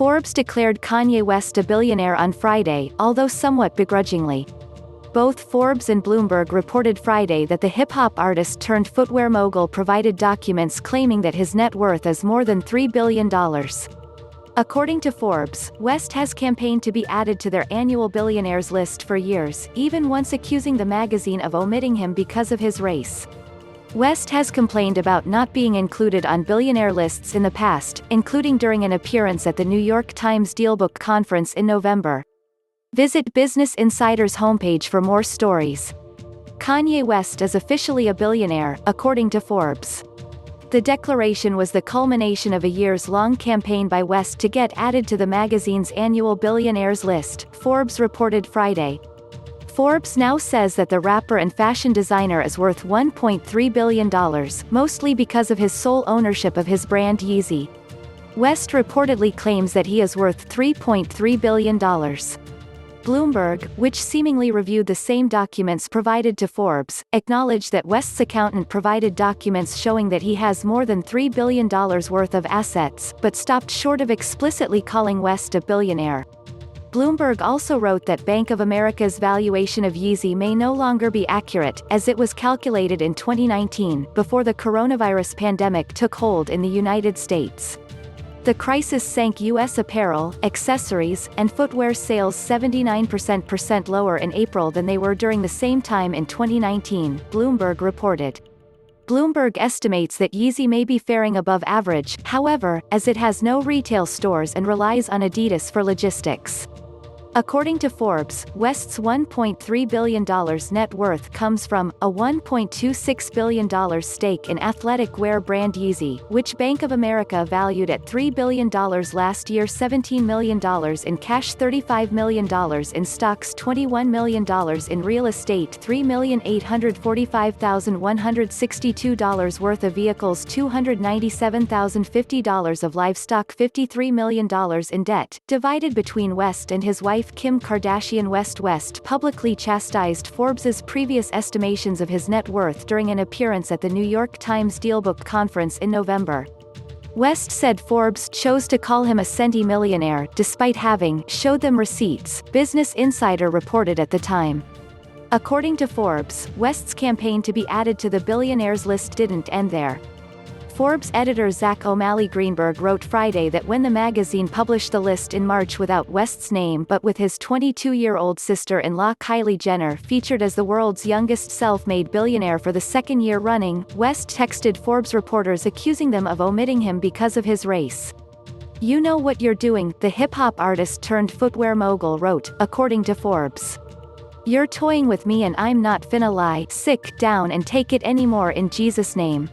Forbes declared Kanye West a billionaire on Friday, although somewhat begrudgingly. Both Forbes and Bloomberg reported Friday that the hip-hop artist turned footwear mogul provided documents claiming that his net worth is more than $3 billion. According to Forbes, West has campaigned to be added to their annual Billionaires List for years, even once accusing the magazine of omitting him because of his race. West has complained about not being included on billionaire lists in the past, including during an appearance at the New York Times DealBook conference in November. Visit Business Insider's homepage for more stories. Kanye West is officially a billionaire, according to Forbes. The declaration was the culmination of a years-long campaign by West to get added to the magazine's annual Billionaires List, Forbes reported Friday. Forbes now says that the rapper and fashion designer is worth $1.3 billion, mostly because of his sole ownership of his brand Yeezy. West reportedly claims that he is worth $3.3 billion. Bloomberg, which seemingly reviewed the same documents provided to Forbes, acknowledged that West's accountant provided documents showing that he has more than $3 billion worth of assets, but stopped short of explicitly calling West a billionaire. Bloomberg also wrote that Bank of America's valuation of Yeezy may no longer be accurate, as it was calculated in 2019, before the coronavirus pandemic took hold in the United States. The crisis sank U.S. apparel, accessories, and footwear sales 79% lower in April than they were during the same time in 2019, Bloomberg reported. Bloomberg estimates that Yeezy may be faring above average, however, as it has no retail stores and relies on Adidas for logistics. According to Forbes, West's $1.3 billion net worth comes from a $1.26 billion stake in athletic wear brand Yeezy, which Bank of America valued at $3 billion last year, $17 million in cash, $35 million in stocks, $21 million in real estate, $3,845,162 worth of vehicles, $297,050 of livestock, $53 million in debt, divided between West and his wife Kim Kardashian WestWest publicly chastised Forbes's previous estimations of his net worth during an appearance at the New York Times DealBook conference in November. West said Forbes chose to call him a centi-millionaire despite having showed them receipts, Business Insider reported at the time. According to Forbes, West's campaign to be added to the Billionaires List didn't end there. Forbes editor Zack O'Malley Greenburg wrote Friday that when the magazine published the list in March without West's name but with his 22-year-old sister-in-law Kylie Jenner featured as the world's youngest self-made billionaire for the second year running, West texted Forbes reporters accusing them of omitting him because of his race. "You know what you're doing," the hip-hop artist turned footwear mogul wrote, according to Forbes. "You're toying with me and I'm not finna lie, sick down and take it anymore in Jesus' name."